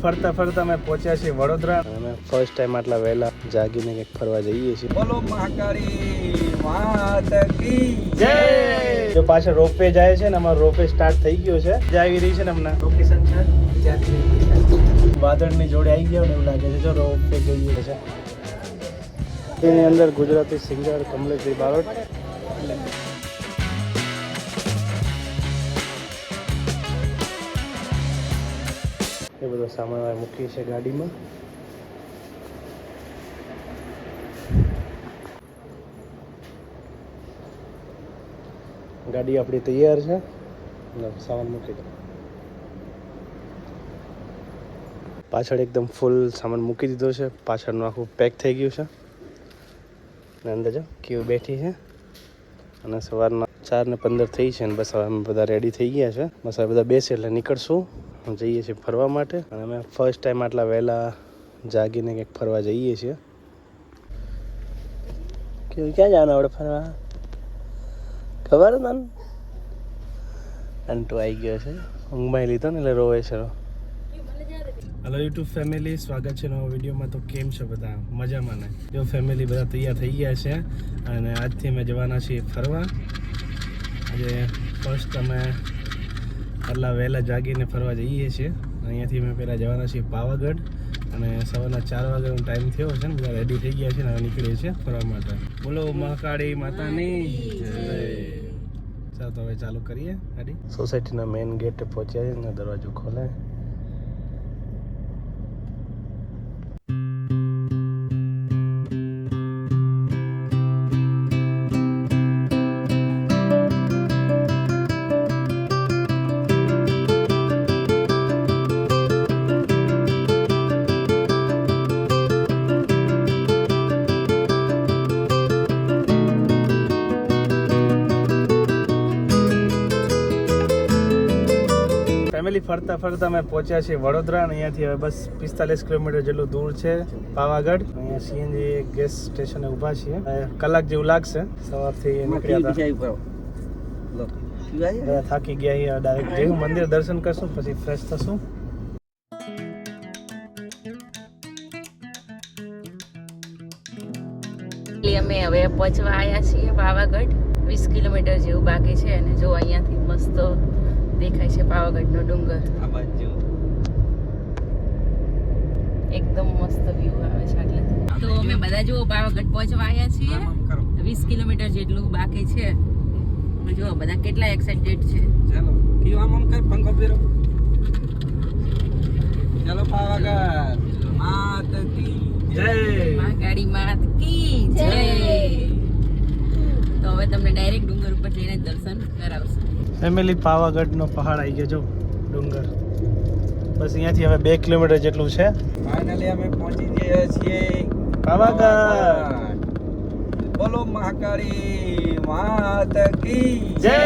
ફરતા ફરતા અમે પહોંચ્યા છીએ વડોદરા અને ફર્સ્ટ ટાઈમ આટલા વહેલા જાગીને કંઈક ફરવા જઈએ છીએ. બોલો મહાકાળી માત કી જય. જો પાછળ રોપવે જાય છે ને, અમારો રોપવે સ્ટાર્ટ થઈ ગયો છે. જે આવી રહી છે ને હમણાં લોકેશન છે ત્યાંથી વાદળની જોડે આવી ગયા ને એવું લાગે છે. જો રોપવે જઈએ છે એની અંદર ગુજરાતી સિંગર કમલેશભાઈ બારોટ. એ બધો સામાન મૂકી છે ગાડીમાં. ગાડી આપણી તૈયાર છે, સામાન મૂકી દો. પાછળ એકદમ ફૂલ સામાન મૂકી દીધો છે. પાછળનું આખું પેક થઈ ગયું છે. અને અંદર જો કેવું બેઠી છે. અને સવારના 4:15 થઈ છે ને બસ હવે અમે બધા રેડી થઈ ગયા છે. બસ હવે બધા બેસે એટલે નીકળશું, જઈએ છીએ ફરવા માટે. અને અમે ફર્સ્ટ ટાઈમ આટલા વહેલા જાગીને કંઈક ફરવા જઈએ છીએ. કેવું ક્યાં જવાનું આપણે ફરવા ખબર તને? અંટુ આવી ગયો છે, ઊંઘમાં લીધો ને એટલે રોવે છે. હેલો યુટ્યુબ ફેમિલી, સ્વાગત છે નવા વિડીયોમાં. તો કેમ છો બધા? મજામાં ને? જો ફેમિલી બધા તૈયાર થઈ ગયા છે અને આજથી અમે જવાના છીએ ફરવા. આજે ફર્સ્ટ અમે આટલા વહેલા જાગીને ફરવા જઈએ છીએ. અહીંયાથી અમે પહેલાં જવાના છીએ પાવાગઢ અને સવારના 4 વાગ્યાનો ટાઈમ થયો છે ને, બધા રેડી થઈ ગયા છે ને હવે નીકળીએ છીએ ફરવા માટે. બોલો મહાકાળી માતાની જય. ચાલો તો હવે ચાલુ કરીએ ગાડી. સોસાયટીના મેઇન ગેટે પહોંચ્યા છે ને દરવાજો ખોલે. ફેમિલી ફરતા ફરતા અમે પહોંચ્યા છીએ વડોદરા અને અહીંયાથી હવે બસ 45 કિલોમીટર જેટલું દૂર છે પાવાગઢ. અહીંયા સીએનજી ગેસ સ્ટેશને ઊભા છીએ. કલાક જેવું લાગશે. સવારથી નીકળ્યા હતા, થાકી ગયા છીએ. ડાયરેક્ટ જેવું મંદિર દર્શન કરશું પછી ફ્રેશ થશું. અમે હવે પહોંચવા આવ્યા છીએ પાવાગઢ. 20 કિલોમીટર જેવું બાકી છે અને જો અહીંયાથી મસ્ત દેખાય છે પાવાગઢનો ડુંગર. આ બાજુ એકદમ મસ્ત વ્યૂ આવે છે આટલેથી. તો અમે બધા જો પાવાગઢ પહોંચવા આવ્યા છીએ. 20 કિલોમીટર જેટલું બાકી છે. જો બધા કેટલા એક્સાઇટેડ છે. ચાલો કયો આમ કર પંખો ફેરો. ચાલો પાવાગઢ માત કી જય. મહાકાળી માત કી જય. તો હવે તમને ડાયરેક્ટ ડુંગર ઉપર જઈને દર્શન કરાવશું. ફેમિલી પાવાગઢનો પહાડ આવી ગયો જો ડુંગર. બસ અહીંયાથી હવે 2 કિલોમીટર જેટલું છે. ફાઇનલી અમે પહોંચી ગયા છીએ પાવાગઢ. બોલો મહાકાળી માત કી જય.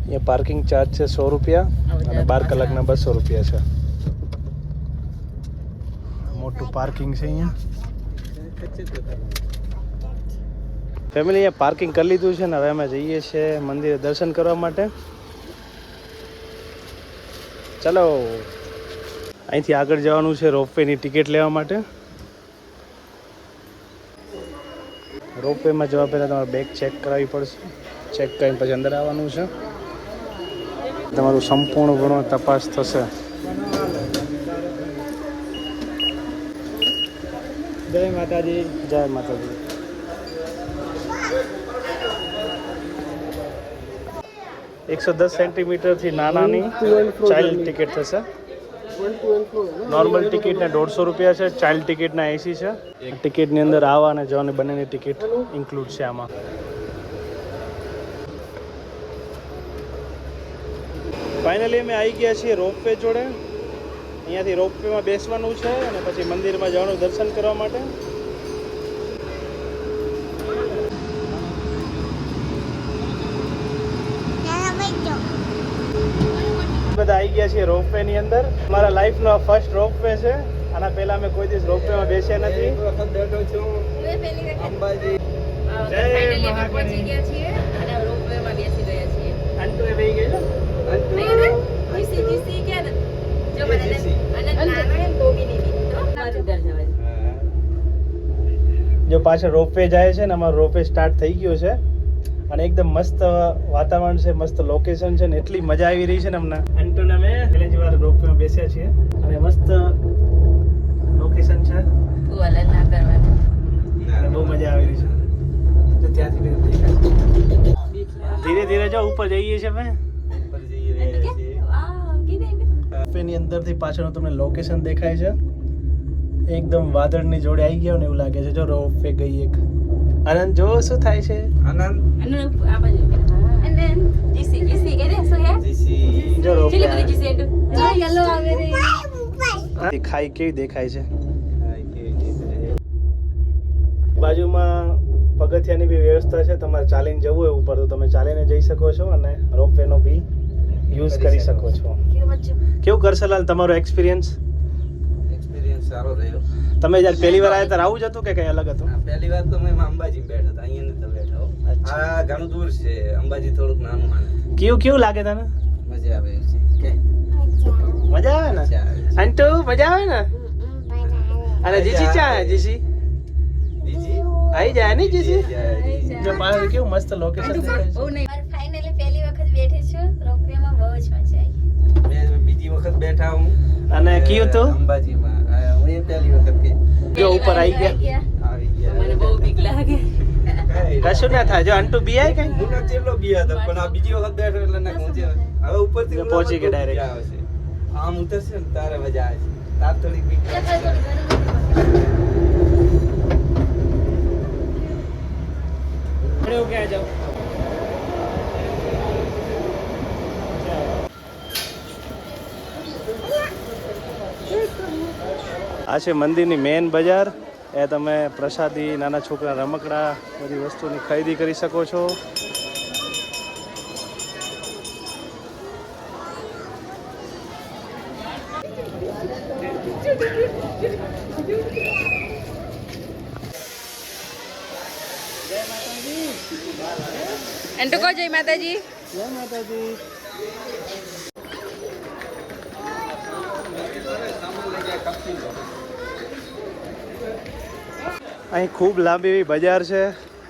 અહીંયા પાર્કિંગ ચાર્જ છે 100 રૂપિયા અને 12 કલાકના 200 રૂપિયા છે. મોટું પાર્કિંગ છે અહીંયા. ફેમિલી અહીંયા પાર્કિંગ કરી લીધું છે ને હવે અમે જઈએ છીએ મંદિરે દર્શન કરવા માટે. ચાલો અહીંથી આગળ જવાનું છે રોપવેની ટિકિટ લેવા માટે. રોપવેમાં જવા પહેલાં તમારે બેગ ચેક કરાવવી પડશે. ચેક કરીને પછી અંદર આવવાનું છે. તમારું સંપૂર્ણ તપાસ થશે. જય માતાજી. જય માતાજી. $110 સેન્ટીમીટરથી નાનાની ચાઇલ્ડ ટિકિટ થશે. નોર્મલ ટિકિટને 150 રૂપિયા છે. ચાઇલ્ડ ટિકિટના 80 છે. ટિકિટની અંદર આવવા અને જવાની બંનેની ટિકિટ ઇન્ક્લુડ છે આમાં. ફાઇનલી અમે આવી ગયા છીએ રોપવે જોડે. અહીંયાથી રોપવેમાં બેસવાનું છે અને પછી મંદિરમાં જવાનું દર્શન કરવા માટે. બધા આવી ગયા છીએ રોપવે ની અંદર. મારા લાઈફનો ફર્સ્ટ રોપવે છે આના પહેલા અમે કોઈ દિવસ રોપવેમાં બેસ્યા નથી. બેઠો છું અંબાજી. જય ફાઇનલી અમે મહાકાળી. પહોંચી ગયા છીએ અને રોપવેમાં બેસી ગયા છીએ. અંટુ એ બેહી ગયો. જીસી કે ને જો મને અને નાના હે ગોગીની બી તો મારી ઘર જવાય. જો પાછળ રોપવે જાય છે ને અમારો રોપવે સ્ટાર્ટ થઈ ગયો છે અને એકદમ મસ્ત વાતાવરણ છે, મસ્ત લોકેશન છે ને એટલી મજા આવી રહી છે ને હમણાં. અંટુને અમે પહેલી જ વાર રોપવેમાં બેસ્યા છીએ અને મસ્ત લોકેશન છે તું અલગ ના કરવાનું. અને બહુ મજા આવી રહી છે. તો ત્યાંથી બધું દેખાય છે. ધીરે ધીરે જો ઉપર જઈએ છીએ અમે. ઉપર જઈ રહ્યા છીએ. વાવ કીધે રોપવેની અંદરથી પાછળનું તમને લોકેશન દેખાય છે. એકદમ વાદળની જોડે આવી ગયા ને એવું લાગે છે. જો રોપવે ગઈ એક. આનંદ જો શું થાય છે. આનંદ. અને આ બાજુ and then જીસી કે ને શું હે જીસી. જો રોપવે ચીલી બધી જીસી એન્ડ જો યલો આવે રે ખાઈ કેવી દેખાય છે. હા, કેવી છે. બાજુમાં પગથિયાની બી વ્યવસ્થા છે. તમારે ચાલીને જવું હોય ઉપર તો તમે ચાલીને જઈ શકો છો અને રોપવેનો બી યુઝ કરી શકો છો. કેવું કરશલાલ તમારો એક્સપિરિયન્સ? એક્સપિરિયન્સ સારો રહ્યો. તમે જ્યારે પહેલી વાર આવ્યા ત્યારે આવું જ હતું કે કંઈ અલગ હતું? આ પહેલી વાર તો મેં અંબાજી બેઠા હતા, અહીંયા નતા બેઠા હો. અચ્છા. આ ઘણું દૂર છે, અંબાજી થોડુંક નાનું માને. કેવું લાગે તને? મજા આવે એવું છે કે મજા આવે ને? મજા આવે છે. અંટુ મજા આવે ને? અને જીસી ચા જીસી બીજી આવી જાય ને જીસી? બીજી જો પાછળ કેવું મસ્ત લોકેશન દેખાય છે. બહુ નહીં ફાઇનલી પહેલી વખત બેઠી છું રોપવેમાં, બહુ જ મજા આવી. મેં બીજી વખત બેઠા હું. અને કયું તું? અંબાજીમાં. હું એ પહેલી વખત કે જો ઉપર આવી ગયા. આવી ગયા. મને બહુ બીક લાગે. કશું ના થાય. જો અંટુ બી આવી કઈ હું ના ચેલો બી હતો પણ આ બીજી વખત બેઠો એટલે ના પહોંચે. હવે ઉપરથી જો પહોંચી ગયા direct. મજા આવશે. આમ ઉતરશે ને તારે મજા આવે છે. તાર થોડી બીક લાગશે. આ છે મંદિરની મેન બજાર. એ તમે પ્રસાદી, નાના છોકરા રમકડા, બધી વસ્તુની ખરીદી કરી શકો છો. એન્ટુ કો જય માતાજી. જય માતાજી. અહીં ખૂબ લાંબી એવી બજાર છે.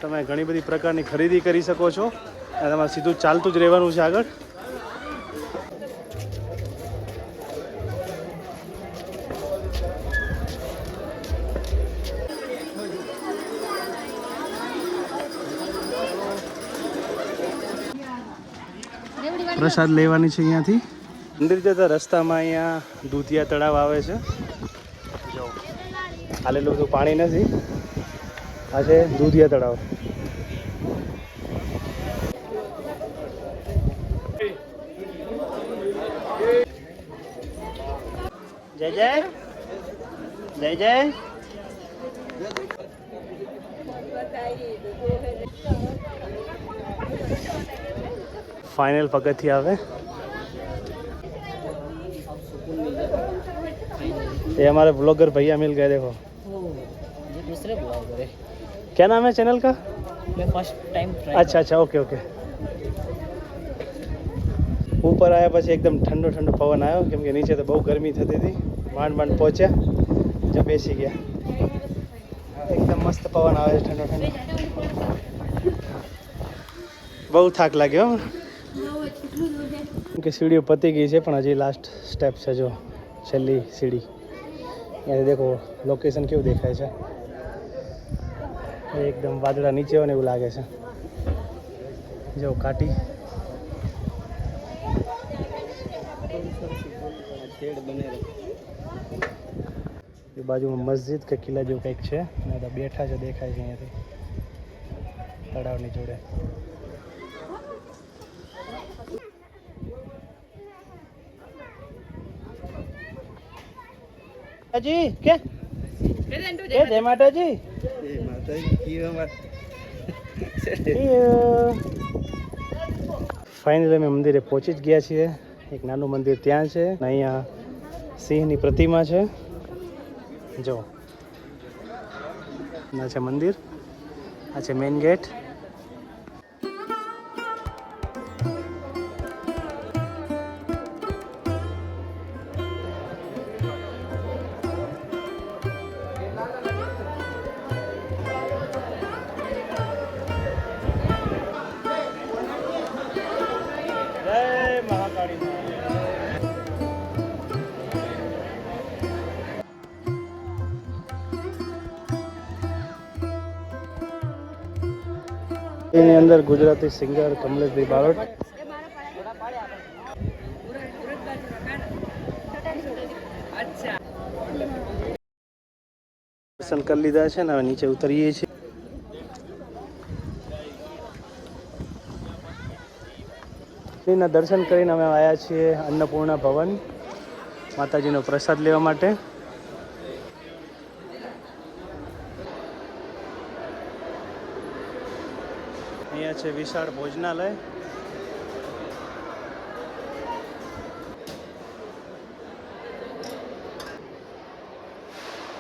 તમે ઘણી બધી પ્રકારની ખરીદી કરી શકો છો અને તમારે સીધું ચાલતું જ રહેવાનું છે આગળ. પ્રસાદ લેવાની છે અહીંયાથી. મંદિર જતા રસ્તામાં અહીંયા દૂધિયા તળાવ આવે છે. જો હાલેલું તો પાણી નથી. આ છે દૂધિયા તળાવ. જય જય જય જય. फाइनल पगथिया આવે. ये हमारे ब्लॉगर भैया मिल गए. देखो ये दूसरे ब्लॉगर है. क्या नाम है चैनल का? मैं फर्स्ट टाइम ट्राई. अच्छा अच्छा ओके ओके. ऊपर आया પછી એકદમ ઠંડો ઠંડો પવન આવ્યો કેમ કે નીચે તો બહુ ગરમી થતી હતી. માંડ માંડ પહોંચ્યા, જબ બેસી ગયા. એકદમ મસ્ત પવન આવે છે ઠંડો ઠંડો. બહુ થાક લાગ્યો કે સીડીઓ પતી ગઈ છે પણ હજી લાસ્ટ સ્ટેપ છે. જો છેલ્લી સીડી. અહીંયા દેખો લોકેશન કેવું દેખાય છે. એકદમ વાદળા નીચે હોય ને એવું લાગે છે. જો કાટી એ બાજુમાં મસ્જિદ કે કિલ્લા જેવું કંઈક છે ને તો બેઠા છે દેખાય છે અહીંયાથી તળાવની જોડે. જી કે જય માતાજી. ફાઇનલી અમે મંદિરે પહોંચી જ ગયા છીએ. એક નાનું મંદિર ત્યાં છે. અહીંયા સિંહની પ્રતિમા છે જો ના છે મંદિર, આ છે મેઇન ગેટ. એની અંદર ગુજરાતી સિંગર કમલેશભાઈ બારોટ. દર્શન કરી લીધા છે ને હવે નીચે ઉતરીએ છીએ. એના દર્શન કરીને અમે આવ્યા છીએ અન્નપૂર્ણા ભવન માતાજીનો પ્રસાદ લેવા માટે. અહીંયા છે વિશાળ ભોજનાલય.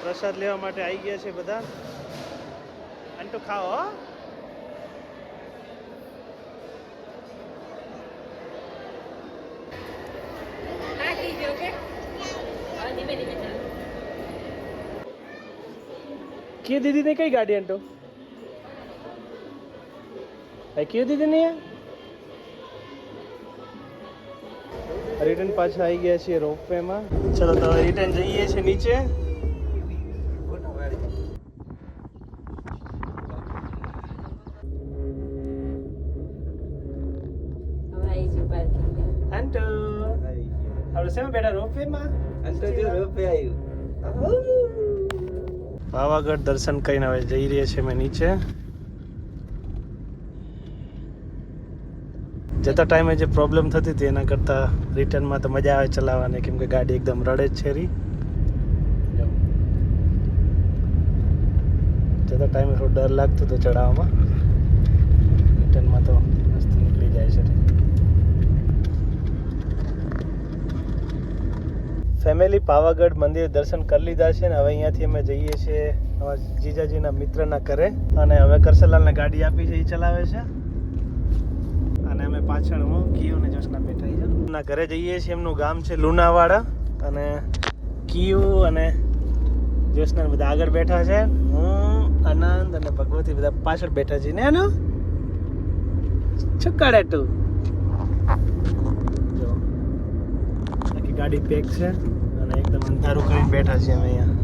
પ્રસાદ લેવા માટે આવી ગયા છે બધા. અંટુ ખાઓ હો. કે દીદી ને કઈ ગાડી અંટુ? ક્यों દીદી નહીં? રિટર્ન પાછા આવી ગયા છીએ રોપવેમાં. ચલો તો રિટર્ન જઈએ છીએ નીચે. અંટુ આપણે શેમાં બેઠા? રોપવેમાં. અંતો જો રોપે આવ્યું. પાવાગઢ દર્શન કરીને હવે જઈ રહ્યા છીએ અમે નીચે. જતા ટાઈમે જે પ્રોબ્લેમ થતી હતી એના કરતાં રિટર્નમાં તો મજા આવે ચલાવવાની, કેમ કે ગાડી એકદમ રડે જ છે રી. જતા ટાઈમે થોડો ડર લાગતો હતો ચડાવવામાં. રિટર્નમાં તો મસ્ત નીકળી જાય છે. ફેમિલી પાવાગઢ મંદિર દર્શન કરી લીધા છે ને હવે અહીંયાથી અમે જઈએ છીએ અમારા જીજાજીના મિત્રના ઘરે. અને હવે કરસલાલને ગાડી આપી છે, એ ચલાવે છે. અને અમે પાછળ હું કિયુ ને જોશના બેઠા છે. એમના ઘરે જઈએ છીએ. એમનું ગામ છે લુણાવાડા. અને કિયુ અને જોશના બધા આગળ બેઠા છે. હું આનંદ અને ભગવતી બધા પાછળ બેઠા છીએ ને. એનો છુકાડે તું જો આખી ગાડી પેક છે અને એકદમ અંધારું કરીને બેઠા છીએ અમે અહીંયા.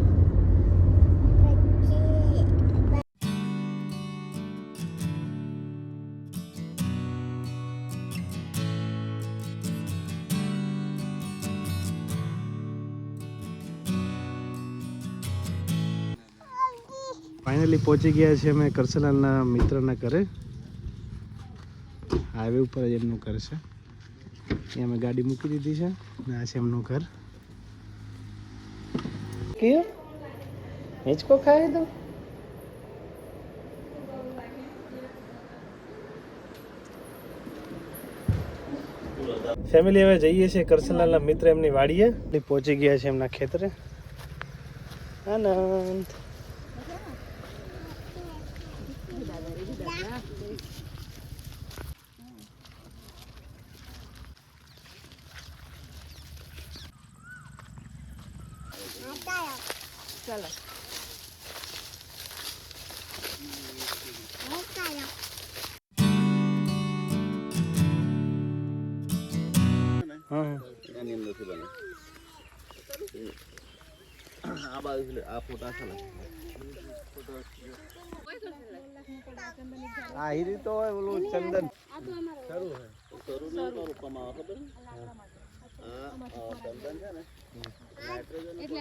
ફાઇનલી પહોંચી ગયા છે અમે કરસલાલના મિત્રના ઘરે. હાઈવે ઉપર જ એમનું ઘર છે. અહીંયા અમે ગાડી મૂકી દીધી છે અને આ છે એમનું ઘર. કયો હિંચકો ખાય તો ફેમિલી હવે જઈએ છીએ કરસલાલના મિત્ર એમની વાડીએ. પહોંચી ગયા છે એમના ખેતરે. આનંદ ચાલો આ બાજુ આ ફોટા છે ને આ હીરી તો હોય ઓલું ચંદન શરૂ હે શરૂ નહીં તો રૂપમાં આવે ખબર આ ચંદન છે ને નાઇટ્રોજન એટલે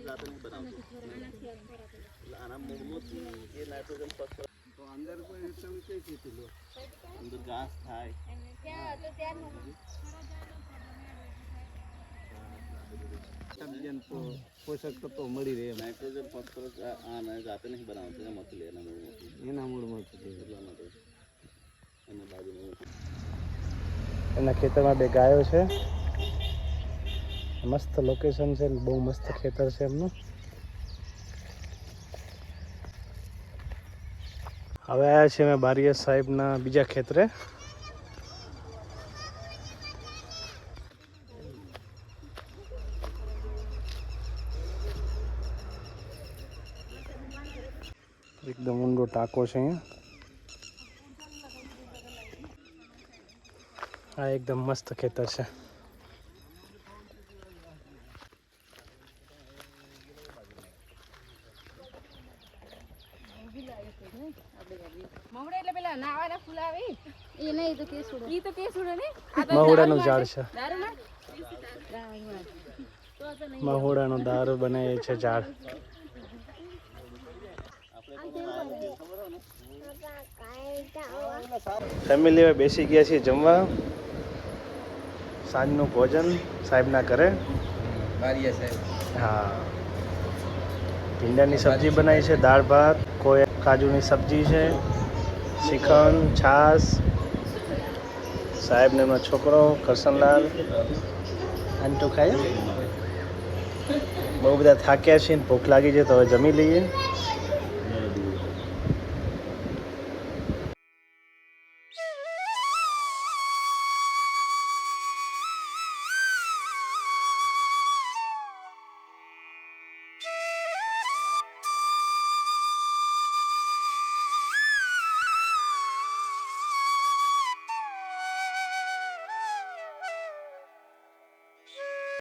જાતે નહીં બનાવતું આના મૂળમાંથી એ નાઇટ્રોજન ફોસ્ફરસ તો અંદર કોઈ રીતનું કઈ ખેતી લો અંદર ઘાસ થાય ત્યાં તો ત્યાં પોષક તત્વો મળી રહે. નાઇટ્રોજન ફોસ્ફરસ આ જાતે નહીં બનાવતું એમાંથી લે એના મૂળમાંથી એટલા માટે એના બાજુમાં એના ખેતરમાં બે ગાયો છે. મસ્ત લોકેશન છે, બહુ મસ્ત ખેતર છે એમનું. હવે આવ્યા છીએ અમે બારીયા સાહેબના બીજા ખેતરે. એકદમ ઊંડો ટાંકો છે અહીંયા. આ એકદમ મસ્ત ખેતર છે. મવડે એટલે પેલા નાવાના ફૂલ આવે એ નહીં તો કેસુડો. ઈ તો કેસુડો ને મહુડાનું ઝાડ છે. દારૂમાં મહુડાનો દારૂ બનાવે છે ઝાડ. ફેમિલી હવે બેસી ગયા છીએ જમવા. સાંજનું ભોજન સાહેબના ઘરે. હા, ભીંડાની સબ્જી બનાવી છે, દાળ ભાત, કોઈ કાજુની સબ્જી છે, શ્રીખંડ, છાશ. સાહેબને એમનો છોકરો કરશનલાલ આંટો ખાય. બહુ બધા થાક્યા છીએ, ભૂખ લાગી છે તો હવે જમી લઈએ.